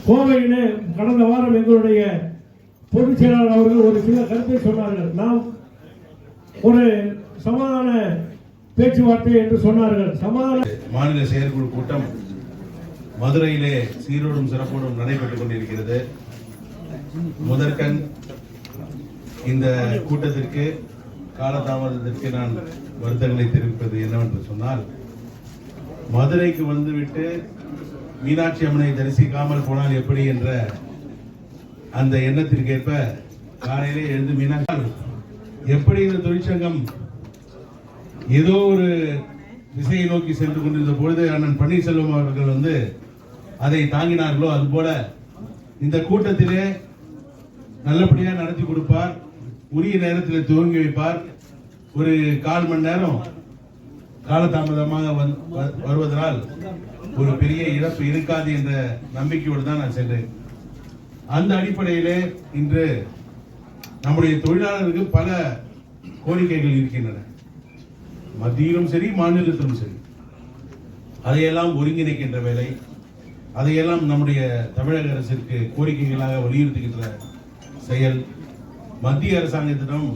கோவையிலே கடந்த வாரம் எங்களுடைய பொதுச் செயலாளர் அவர்கள் ஒரு சில கருத்தை சொன்னார்கள். நாம் ஒரு சமாதான பேச்சுவார்த்தை என்று சொன்னார்கள். சமாதான மாநில செயற்குழு கூட்டம் மதுரையிலே சீரோடும் சிறப்போடும் நடைபெற்றுக் கொண்டிருக்கிறது. முதற்கண் இந்த கூட்டத்திற்கு காலதாமதத்திற்கு நான் வருத்தங்களை தெரிவிப்பது என்னவென்று சொன்னால், மதுரைக்கு வந்துவிட்டு மீனாட்சி அம்மனை தரிசிக்காமல் போனால் எப்படி என்ற அந்த எண்ணத்திற்கேற்ப காலையிலே எழுந்து மீனாட்சி எப்படி இந்த தொழிற்சங்கம் ஏதோ ஒரு திசையை நோக்கி சென்று கொண்டிருந்த பொழுது அண்ணன் பன்னீர்செல்வம் அவர்கள் அதை தாங்கினார்களோ, அதுபோல இந்த கூட்டத்திலே நல்லபடியாக நடத்தி கொடுப்பார், உரிய நேரத்தில் துவங்கி வைப்பார். ஒரு 1/4 மணி நேரம் காலதாமதமாக வருவதனால் ஒரு பெரிய இழப்பு இருக்காது என்ற நம்பிக்கையோடு தான் நான் சென்றேன். அந்த அடிப்படையிலே இன்று நம்முடைய தொழிலாளர்களுக்கு பல கோரிக்கைகள் இருக்கின்றன, மத்தியிலும் சரி மாநிலத்திலும் சரி. அதையெல்லாம் ஒருங்கிணைக்கின்ற வேலை, அதையெல்லாம் நம்முடைய தமிழக அரசிற்கு கோரிக்கைகளாக வலியுறுத்துகின்ற செயல், மத்திய அரசாங்கத்திடம்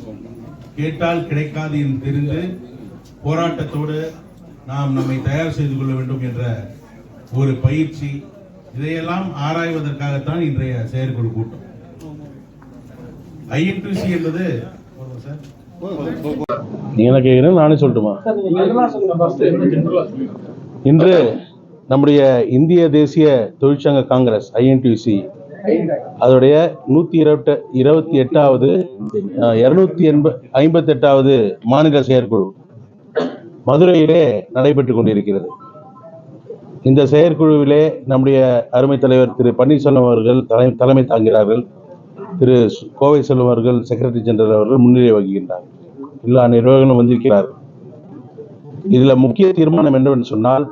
கேட்டால் கிடைக்காது என்று தெரிந்து போராட்டத்தோடு நாம் நம்மை தயார் செய்து கொள்ள வேண்டும் என்ற ஒரு பயிற்சி, இதையெல்லாம் ஆராய்வதற்காகத்தான் இன்றைய செயற்குழு கூட்டம். INTUC என்பது நீங்க கேட்கிறேன், நானே சொல்லட்டுமா? இன்று நம்முடைய இந்திய தேசிய தொழிற்சங்க காங்கிரஸ் INTUC அதோடைய 128வது 258வது மாநில செயற்குழு மதுரையிலே நடைபெற்றுக் கொண்டிருக்கிறது. இந்த செயற்குழுவிலே நம்முடைய அருமை தலைவர் திரு பன்னீர்செல்வம் அவர்கள் தலைமை தாங்கிறார்கள். திரு கோவை செல்வம் அவர்கள் செக்ரட்டரி ஜெனரல் அவர்கள் முன்னிலை வகிக்கின்றார். எல்லா நிர்வாகிகளும் வந்திருக்கிறார்கள். இதுல முக்கிய தீர்மானம் என்னவென்று சொன்னால்,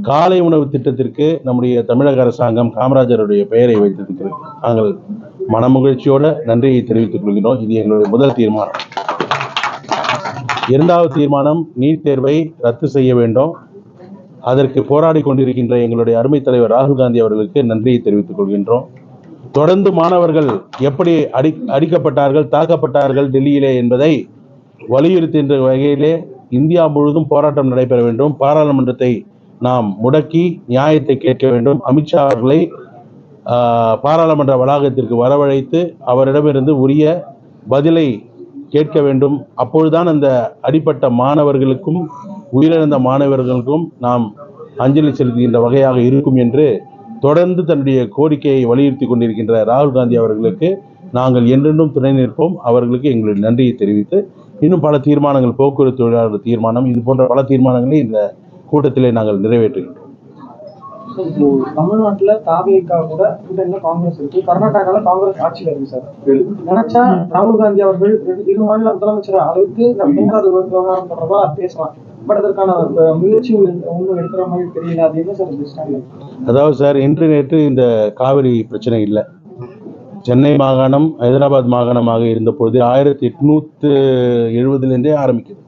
காலை உணவு திட்டத்திற்கு நம்முடைய தமிழக அரசாங்கம் காமராஜருடைய பெயரை வைத்திருக்கிறது. நாங்கள் மனமகிழ்ச்சியோட நன்றியை தெரிவித்துக் கொள்கிறோம். இது எங்களுடைய முதல் தீர்மானம். இரண்டாவது தீர்மானம், நீட் தேர்வை ரத்து செய்ய வேண்டும். அதற்கு போராடி கொண்டிருக்கின்ற எங்களுடைய அருமை தலைவர் ராகுல் காந்தி அவர்களுக்கு நன்றியை தெரிவித்துக் கொள்கின்றோம். தொடர்ந்து மாணவர்கள் எப்படி அடிக்கப்பட்டார்கள், தாக்கப்பட்டார்கள் டெல்லியிலே என்பதை வலியுறுத்துகின்ற வகையிலே இந்தியா முழுவதும் போராட்டம் நடைபெற வேண்டும். பாராளுமன்றத்தை நாம் முடக்கி நியாயத்தை கேட்க வேண்டும். அமித்ஷா அவர்களை பாராளுமன்ற வளாகத்திற்கு வரவழைத்து அவரிடமிருந்து உரிய பதிலை கேட்க வேண்டும். அப்பொழுதுதான் அந்த அடிப்பட்ட மாணவர்களுக்கும் உயிரிழந்த மாணவர்களுக்கும் நாம் அஞ்சலி செலுத்துகின்ற வகையாக இருக்கும் என்று தொடர்ந்து தன்னுடைய கோரிக்கையை வலியுறுத்தி கொண்டிருக்கின்ற ராகுல் காந்தி அவர்களுக்கு நாங்கள் என்றென்றும் துணை நிற்போம். அவர்களுக்கு எங்களுடைய நன்றியை தெரிவித்து இன்னும் பல தீர்மானங்கள், போக்குவரத்து தொழிலாளர் தீர்மானம், இது போன்ற பல தீர்மானங்களை இந்த கூட்டத்திலே நாங்கள் நிறைவேற்றுகின்றோம். தமிழ்நாட்டுல தாவேகா கூட காங்கிரஸ் இருக்கு, கர்நாடகாவில் காங்கிரஸ் ஆட்சியில் இருக்கு சார். நினைச்சா ராகுல் காந்தி அவர்கள் 2 மாநில முதலமைச்சர் அளவுக்கு மூன்றாவது விவகாரம் தொடர்பா பேசலாம். பட் அதற்கான முயற்சி ஒன்றும் எடுக்கிற மாதிரி தெரியல. அது என்ன சார்? அதாவது சார், இன்று நேற்று இந்த காவிரி பிரச்சனை இல்லை. சென்னை மாகாணம் ஹைதராபாத் மாகாணமாக இருந்த பொழுது 1870 ஆரம்பிக்குது.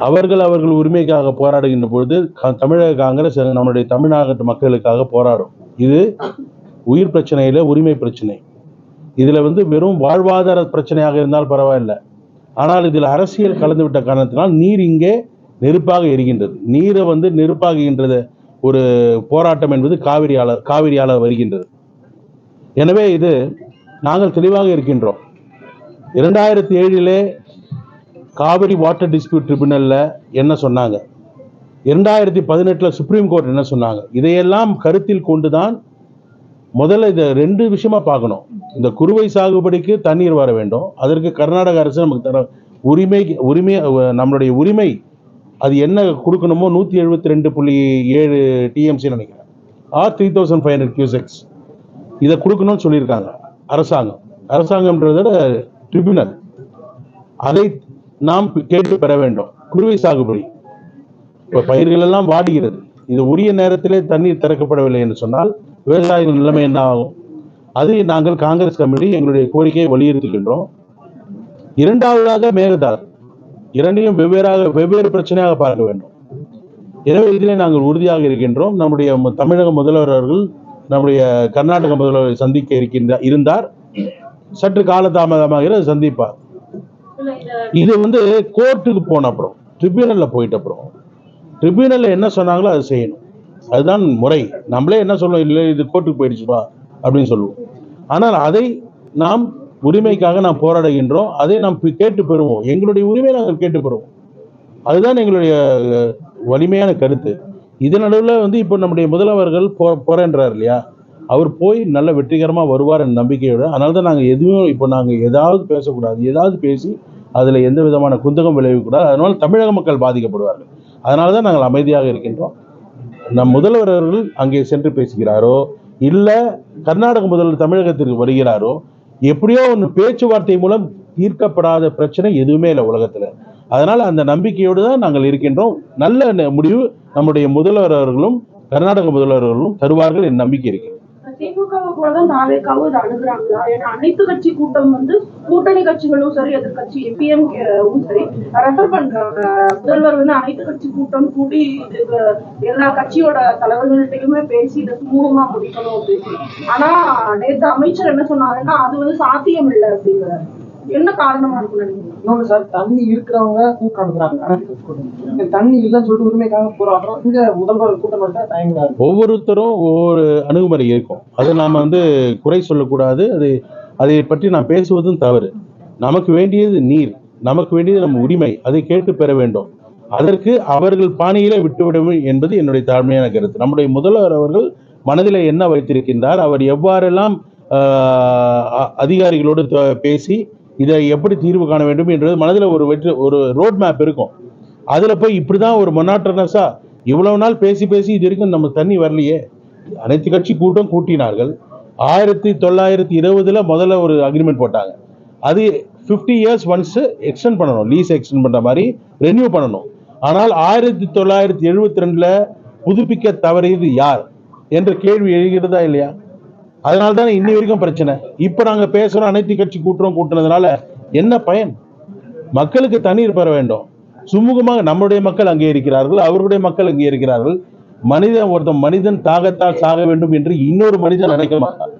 அவர்கள் உரிமைக்காக போராடுகின்ற பொழுது தமிழக காங்கிரஸ் நம்முடைய தமிழ்நாட்டு மக்களுக்காக போராடும். இது உயிர் பிரச்சனையில உரிமை பிரச்சனை. இதுல வெறும் வாழ்வாதார பிரச்சனையாக இருந்தால் பரவாயில்லை. ஆனால் இதில் அரசியல் கலந்துவிட்ட காரணத்தினால் நீர் இங்கே நெருப்பாக எரிகின்றது. நீரை நெருப்பாகுகின்றது ஒரு போராட்டம் என்பது காவிரியால வருகின்றது. எனவே இது நாங்கள் தெளிவாக இருக்கின்றோம். 2007 காவிரி வாட்டர் டிஸ்பியூட் ட்ரிபியூனல்ல என்ன சொன்னாங்க, 2018 சுப்ரீம் கோர்ட் என்ன சொன்னாங்க, இதையெல்லாம் கருத்தில் கொண்டுதான் முதல்ல இதை 2 விஷயமா பார்க்கணும். இந்த குறுவை சாகுபடிக்கு தண்ணீர் வர வேண்டும். அதற்கு கர்நாடக அரசு நமக்கு தர உரிமை நம்மளுடைய உரிமை அது என்ன கொடுக்கணுமோ 172.7 TMC நினைக்கிறேன், 3500 cusecs இதை கொடுக்கணும்னு சொல்லியிருக்காங்க அரசாங்கம்ன்றத ட்ரிபியூனல். அதை நாம் கேட்டு பெற வேண்டும். குறுவை சாகுபடி இப்போ பயிர்கள் எல்லாம் வாடுகிறது. இது உரிய நேரத்திலே தண்ணீர் திறக்கப்படவில்லை என்று சொன்னால் விவசாயிகள் நிலைமை என்ன ஆகும்? அதை நாங்கள் காங்கிரஸ் கமிட்டி எங்களுடைய கோரிக்கையை வலியுறுத்துகின்றோம். இரண்டாவதாக மேகதாது, இரண்டையும் வெவ்வேறு பிரச்சனையாக பார்க்க வேண்டும். எனவே இதிலே நாங்கள் உறுதியாக இருக்கின்றோம். நம்முடைய தமிழக முதல்வர் அவர்கள் நம்முடைய கர்நாடக முதல்வரை சந்திக்க இருந்தார். சற்று காலதாமதமாக சந்திப்பார். இது கோர்ட்டுக்கு போன அப்புறம், ட்ரிபியூனல்ல போயிட்ட அப்புறம், ட்ரிபியூனல்ல என்ன சொன்னாங்களோ அதை செய்யணும். அதுதான் முறை. நம்மளே என்ன சொல்லுவோம், இல்லை இது கோர்ட்டுக்கு போயிடுச்சுப்பா அப்படின்னு சொல்லுவோம். ஆனால் அதை நாம் உரிமைக்காக நாம் போராடுகின்றோம். அதை நாம் கேட்டு பெறுவோம். எங்களுடைய உரிமையை நாங்கள் கேட்டு பெறுவோம். அதுதான் எங்களுடைய வலிமையான கருத்து. இதன் நடுவில் இப்போ நம்முடைய முதல்வர்கள் போறேன்றார் இல்லையா, அவர் போய் நல்ல வெற்றிகரமாக வருவார் என்ற நம்பிக்கையோடு. அதனால தான் நாங்கள் எதுவும் இப்போ நாங்கள் ஏதாவது பேசக்கூடாது, ஏதாவது பேசி அதில் எந்த விதமான குந்தகம் விளைவிக்கக்கூடாது. அதனால தமிழக மக்கள் பாதிக்கப்படுவார்கள். அதனால தான் நாங்கள் அமைதியாக இருக்கின்றோம். நம் முதல்வர் அவர்கள் அங்கே சென்று பேசுகிறாரோ இல்லை கர்நாடக முதல்வர் தமிழகத்திற்கு வருகிறாரோ, எப்படியோ ஒன்று பேச்சுவார்த்தை மூலம் தீர்க்கப்படாத பிரச்சனை எதுவுமே இல்லை உலகத்தில். அதனால் அந்த நம்பிக்கையோடு தான் நாங்கள் இருக்கின்றோம். நல்ல முடிவு நம்முடைய முதல்வர் அவர்களும் கர்நாடக முதல்வர்களும் தருவார்கள் என் நம்பிக்கை இருக்கிறது. திமுகவை கூட தான் தாவேக்காவும் இதை அணுகுறாங்களா? ஏன்னா அனைத்து கட்சி கூட்டம் கூட்டணி கட்சிகளும் சரி, எதிர்கட்சி பிஎம்கேவும் சரி ரெஃபர் பண்றாங்க. முதல்வர் அனைத்து கட்சி கூட்டம் கூடி இதுக்கு எல்லா கட்சியோட தலைவர்கள்ட்டையுமே பேசி இதை சுமூகமா முடிக்கணும் அப்படின்னு. ஆனா நேற்று அமைச்சர் என்ன சொன்னாருன்னா அது சாத்தியம் இல்லை அப்படிங்கிறாரு. என்ன காரணமா இருக்கும் நினைக்கிறீங்க? இன்னொன்னு சார், தண்ணி இருக்கிறவங்க கூட்டம் நடத்துறாங்க, தண்ணி இல்லைன்னு சொல்லிட்டு உரிமைக்காக போராடுறோம். இங்க முதல்வர் கூட்டம் நடத்த தயங்குறாரு. ஒவ்வொருத்தரும் ஒவ்வொரு அணுகுமுறை இருக்கும். அதை நாம குறை சொல்லக்கூடாது. அதை பற்றி நான் பேசுவதும் தவறு. நமக்கு வேண்டியது நீர், நமக்கு வேண்டியது நம்ம உரிமை. அதை கேட்டு பெற வேண்டும். அதற்கு அவர்கள் பாணியிலே விட்டுவிடும் என்பது என்னுடைய தாழ்மையான கருத்து. நம்முடைய முதல்வர் அவர்கள் மனதில் என்ன வைத்திருக்கின்றார், அவர் எவ்வாறெல்லாம் அதிகாரிகளோடு பேசி இதை எப்படி தீர்வு காண வேண்டும் என்றது மனதில் ஒரு ரோட் மேப் இருக்கும். அதில் போய் இப்படிதான் ஒரு மொனாட்டனஸா இவ்வளவு நாள் பேசி இது வரைக்கும் நம்ம தண்ணி வரலையே. அனைத்து கட்சி கூட்டம் கூட்டினார்கள். 1920 முதல்ல ஒரு அக்ரிமெண்ட் போட்டாங்க. அது 50 years ஒன்ஸ் எக்ஸ்டெண்ட் பண்ணணும், லீஸ் எக்ஸ்டெண்ட் பண்ற மாதிரி ரெனியூ பண்ணணும். ஆனால் 1972 புதுப்பிக்க தவறியது யார் என்ற கேள்வி எழுகிறதா இல்லையா? அதனால தானே இன்னி வரைக்கும் பிரச்சனை. இப்ப நாங்க பேசுறோம் அனைத்து கட்சி கூட்டினதுனால என்ன பயன்? மக்களுக்கு தண்ணீர் பெற வேண்டும். சுமூகமாக நம்முடைய மக்கள் அங்கே இருக்கிறார்கள், அவர்களுடைய மக்கள் அங்கே இருக்கிறார்கள். மனிதன் தாகத்தால் சாக வேண்டும் என்று இன்னொரு மனிதன் நினைக்க மாட்டார்.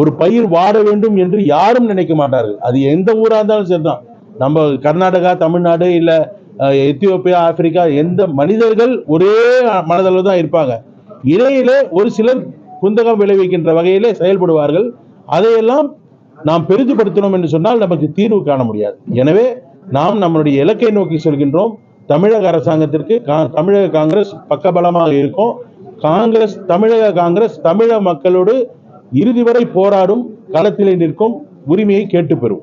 ஒரு பயிர் வாட வேண்டும் என்று யாரும் நினைக்க மாட்டார்கள். அது எந்த ஊரா இருந்தாலும் சரிதான். நம்ம கர்நாடகா, தமிழ்நாடு, இல்ல எத்தியோப்பியா, ஆப்பிரிக்கா, எந்த மனிதர்கள் ஒரே மனதளவு தான் இருப்பாங்க. இடையிலே ஒரு சிலர் குந்தகம் விளைவிக்கின்ற வகையிலே செயல்படுவார்கள். அதையெல்லாம் நாம் பெரிதுபடுத்தணும் என்று சொன்னால் நமக்கு தீர்வு காண முடியாது. எனவே நாம் நம்மளுடைய இலக்கை நோக்கி செல்கின்றோம். தமிழக அரசாங்கத்திற்கு தமிழக காங்கிரஸ் பக்கபலமாக இருக்கும். தமிழக காங்கிரஸ் தமிழக மக்களோடு இறுதி வரை போராடும், களத்திலே நிற்கும், உரிமையை கேட்டு பெறும்.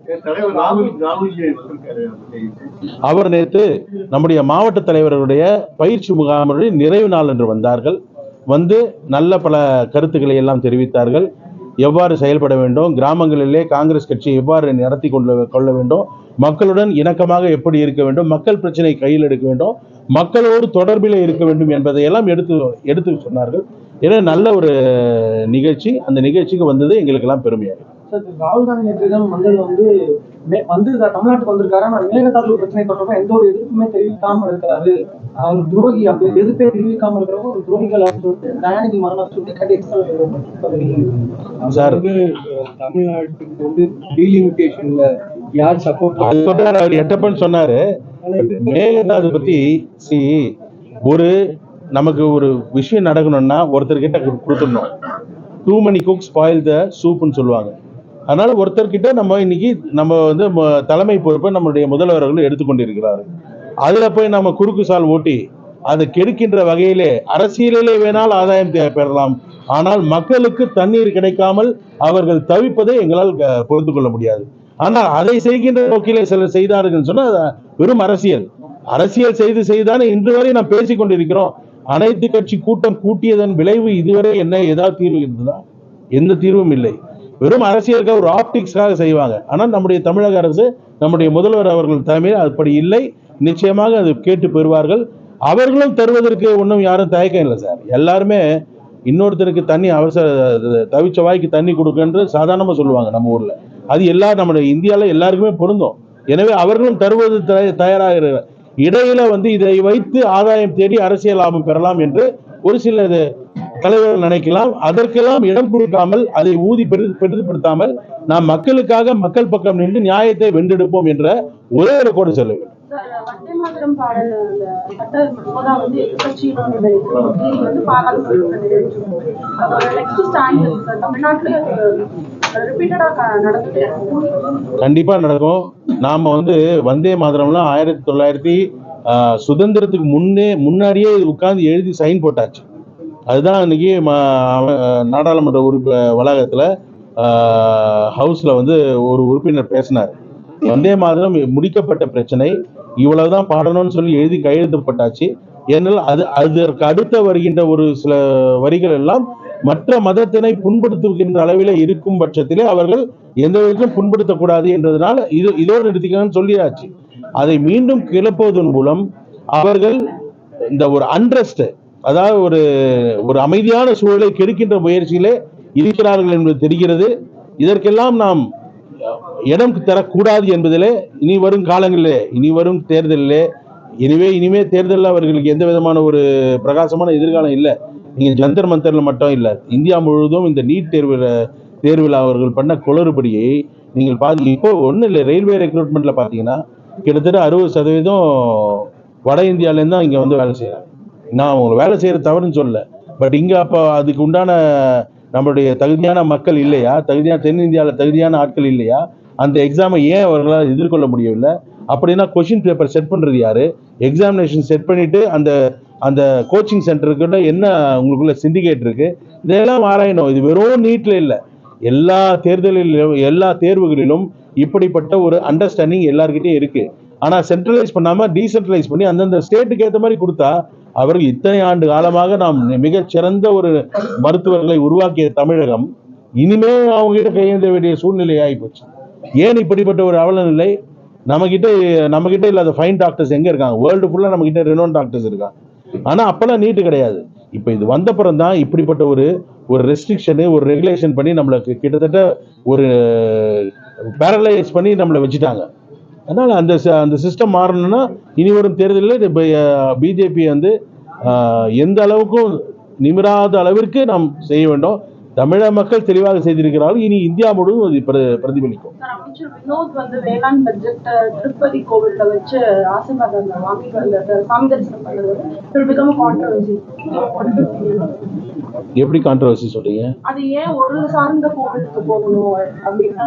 அவர் நேற்று நம்முடைய மாவட்ட தலைவர்களுடைய பயிற்சி முகாமுடைய நிறைவு நாள் என்று வந்தார்கள். நல்ல பல கருத்துக்களை எல்லாம் தெரிவித்தார்கள். எவ்வாறு செயல்பட வேண்டும், கிராமங்களிலே காங்கிரஸ் கட்சி எவ்வாறு நடத்தி கொள்ள வேண்டும், மக்களுடன் இணக்கமாக எப்படி இருக்க வேண்டும், மக்கள் பிரச்சனை கையில் எடுக்க வேண்டும், மக்களோடு தொடர்பில் இருக்க வேண்டும் என்பதையெல்லாம் எடுத்து சொன்னார்கள். ஏன்னா நல்ல ஒரு நிகழ்ச்சி. அந்த நிகழ்ச்சிக்கு வந்தது எங்களுக்கெல்லாம் பெருமையாக. ராகுல் காந்தி நேற்று தமிழ்நாட்டுக்கு வந்திருக்காரு. ஆனால் மேகதாது பிரச்சனை தொடர்பாக எந்த ஒரு எதிர்ப்புமே தெரிவிக்காம இருக்காரு. அவர் துரோகி, அப்படி எதிர்ப்பே தெரிவிக்காம இருக்கிறவங்க ஒரு துரோகிகள் சொல்லிட்டு தயாநிதி மரணம் சொல்லி சார், தமிழ்நாட்டுக்கு டீலிமிட்டேஷன்ல யார் சப்போர்ட் சொல்றாரு, அவர் எட்டப்பன் சொன்னாரு. மேகதாது பத்தி நமக்கு ஒரு விஷயம் நடக்கணும்னா ஒருத்தர்கிட்ட கொடுத்துடணும். Too many cook spoil the சூப்னு சொல்லுவாங்க. அதனால ஒருத்தர்கிட்ட இன்னைக்கு தலைமை பொறுப்பை நம்முடைய முதல்வர்கள் எடுத்துக்கொண்டிருக்கிறாரு. அதுல போய் நம்ம குறுக்கு சால் ஓட்டி அதை கெடுக்கின்ற வகையிலே அரசியலிலே வேணால் ஆதாயம் பெறலாம். ஆனால் மக்களுக்கு தண்ணீர் கிடைக்காமல் அவர்கள் தவிப்பதை எங்களால் பொறுத்து கொள்ள முடியாது. ஆனால் அதை செய்கின்ற நோக்கிலே சிலர் செய்தார்கள் சொன்னா வெறும் அரசியல் செய்துதானே இன்று வரை நாம் பேசிக் கொண்டிருக்கிறோம். அனைத்து கட்சி கூட்டம் கூட்டியதன் விளைவு இதுவரை என்ன ஏதாவது தீர்வு இருந்ததா? எந்த தீர்வும் இல்லை. வெறும் அரசியலுக்காக ஒரு ஆப்டிக்ஸ்க்காக செய்வாங்க. ஆனால் நம்முடைய தமிழக அரசு, நம்முடைய முதல்வர் அவர்கள் தலைமையில் அப்படி இல்லை. நிச்சயமாக அது கேட்டு பெறுவார்கள். அவர்களும் தருவதற்கு ஒன்றும் யாரும் தயக்கம் இல்லை சார். எல்லாருமே இன்னொருத்தருக்கு தண்ணி தவிச்ச வாய்க்கு தண்ணி கொடுக்கன்று சாதாரணமா சொல்லுவாங்க நம்ம ஊர்ல. அது நம்முடைய இந்தியாவில் எல்லாருக்குமே பொருந்தும். எனவே அவர்களும் தருவது தயாராக. இடையில வந்து இதை வைத்து ஆதாயம் தேடி அரசியல் லாபம் பெறலாம் என்று ஒரு சில தலைவர்கள் நினைக்கலாம். அதற்கெல்லாம் இடம் கொடுக்காமல், அதை ஊதி பெரிதுபடுத்தாமல், நாம் மக்களுக்காக மக்கள் பக்கம் நின்று நியாயத்தை வென்றெடுப்போம் என்ற ஒரே ஒரு கூட சொல்ல வேண்டும். வந்தே மாதரம் பாடல் சட்ட மசோதா வந்து எதிர்கட்சியினுடைய வந்து பாராளுமன்றத்தில் நிறைவேற்றிருக்கோம். அதோட நெக்ஸ்ட் ஸ்டாண்ட் சார் தமிழ்நாட்டில் ரிப்பீட்டடா நடந்துட்டே இருக்கும். கண்டிப்பா நடக்கும். நாம வந்து வந்தே மாதரம்லாம் 1900 சுதந்திரத்துக்கு முன்னாடியே உட்கார்ந்து எழுதி சைன் போட்டாச்சு. அதுதான் இன்னைக்கு நாடாளுமன்ற வளாகத்துல ஹவுஸ்ல வந்து ஒரு உறுப்பினர் பேசினார். வந்தே மாதரம் முடிக்கப்பட்ட பிரச்சனை, இவ்வளவுதான் பாடணும்னு சொல்லி எழுதி கையெழுத்தப்பட்டாச்சு. ஏனால் அதற்கு அடுத்த வருகின்ற ஒரு சில வரிகள் எல்லாம் மற்ற மதத்தினை புண்படுத்துகின்ற அளவில் இருக்கும் பட்சத்திலே அவர்கள் எந்த விதத்திலும் புண்படுத்தக்கூடாது என்றதுனால இதோடு நிறுத்திக்கணும்னு சொல்லியாச்சு. அதை மீண்டும் கிளப்புவதன் மூலம் அவர்கள் இந்த ஒரு அன்ரெஸ்ட், அதாவது ஒரு அமைதியான சூழலை கெடுக்கின்ற முயற்சியிலே இருக்கிறார்கள் என்பது தெரிகிறது. இதற்கெல்லாம் நாம் இடம் தரக்கூடாது என்பதிலே இனி வரும் காலங்களிலே, இனி வரும் தேர்தலிலே, இனிமே தேர்தலில் அவர்களுக்கு எந்த விதமான ஒரு பிரகாசமான எதிர்காலம் இல்லை. நீங்க ஜந்தர் மந்தர்ல மட்டும் இல்லை, இந்தியா முழுவதும் இந்த நீட் தேர்வில் அவர்கள் பண்ண குளறுபடியை நீங்கள் பார்த்து, இப்போ ஒன்றும் இல்லை, ரயில்வே ரெக்ரூட்மெண்ட்ல பார்த்தீங்கன்னா கிட்டத்தட்ட 60% வட இந்தியாவிலேருந்து தான் இங்கே வந்து வேலை செய்யறாங்க. நான் அவங்க வேலை செய்யற தவறுன்னு சொல்லல, பட் இங்க அப்போ அதுக்கு உண்டான நம்மளுடைய தகுதியான மக்கள் இல்லையா, தென்னிந்தியாவில் தகுதியான ஆட்கள் இல்லையா, அந்த எக்ஸாமை ஏன் அவர்களால் எதிர்கொள்ள முடியவில்லை? அப்படின்னா கொஷின் பேப்பர் செட் பண்றது யாரு? எக்ஸாமினேஷன் செட் பண்ணிட்டு அந்த கோச்சிங் சென்டருக்கிட்ட என்ன உங்களுக்குள்ள சிண்டிகேட் இருக்கு, இதெல்லாம் ஆராயணும். இது வெறும் நீட்ல இல்லை, எல்லா தேர்வுகளிலும் இப்படிப்பட்ட ஒரு அண்டர்ஸ்டாண்டிங் எல்லார்கிட்டையும் இருக்கு. ஆனா சென்ட்ரலைஸ் பண்ணாம டீசென்ட்ரலைஸ் பண்ணி அந்தந்த ஸ்டேட்டுக்கு ஏற்ற மாதிரி கொடுத்தா, அவர்கள் இத்தனை ஆண்டு காலமாக நாம் மிகச்சிறந்த ஒரு மருத்துவர்களை உருவாக்கிய தமிழகம் இனிமே அவங்க கிட்ட கையேந்த வேண்டிய சூழ்நிலை ஆகிப்போச்சு. ஏன் இப்படிப்பட்ட ஒரு அவல நிலை? நம்ம கிட்ட இல்லாத ஃபைன் டாக்டர்ஸ் எங்க இருக்காங்க? வேர்ல்டு ஃபுல்லா நம்ம கிட்ட ரெனோன் டாக்டர்ஸ் இருக்காங்க. ஆனா அப்பெல்லாம் நீட்டு கிடையாது. இப்ப இது வந்தப்புறம் தான் இப்படிப்பட்ட ஒரு ரெஸ்ட்ரிக்ஷனு, ஒரு ரெகுலேஷன் பண்ணி நம்மளுக்கு கிட்டத்தட்ட ஒரு பேரலைஸ் பண்ணி நம்மளை வச்சுட்டாங்க. அதனால அந்த சிஸ்டம் மாறணும்னா இனி வரும் தேர்தலில் பிஜேபி வந்து எந்த அளவுக்கும் நிமிராத அளவிற்கு நாம் செய்ய வேண்டும். தமிழக மக்கள் தெளிவாக செய்திருக்கிறார்கள். இனி இந்தியா முழுவதும் அது பிரதிபலிக்கும். அமைச்சர் வினோத் வந்து வேளாண் பட்ஜெட் திருப்பதி கோவில்ல வச்சு ஆசீர்வாதம் வாங்கி சாமி தரிசனம் பண்ணது எப்படி கான்ட்ரவர்சி சொல்றீங்க? அது ஏன் ஒரு சார்ந்த கோவிலுக்கு போகணும் அப்படின்னு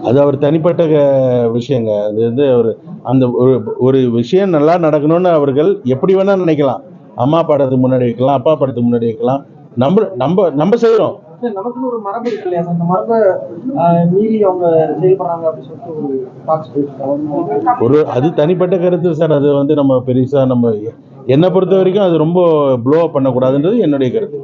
அது அவர் தனிப்பட்ட விஷயங்க. அது வந்து அந்த ஒரு விஷயம் நல்லா நடக்கணும்னு அவர்கள் எப்படி வேணா நினைக்கலாம். அம்மா படத்துக்கு முன்னாடி வைக்கலாம், அப்பா படத்துக்கு முன்னாடி வைக்கலாம். நம்ம செய்யறோம். நமக்குன்னு ஒரு மரபு இருக்கு இல்லையா? அந்த மரபை மீறி அவங்க செயல்படுறாங்க அப்படின்னு சொல்லிட்டு ஒரு அது தனிப்பட்ட கருத்து சார். அது வந்து நம்ம பெருசா என்னை பொறுத்த வரைக்கும் அது ரொம்ப ப்ளோ பண்ணக்கூடாதுன்றது என்னுடைய கருத்து.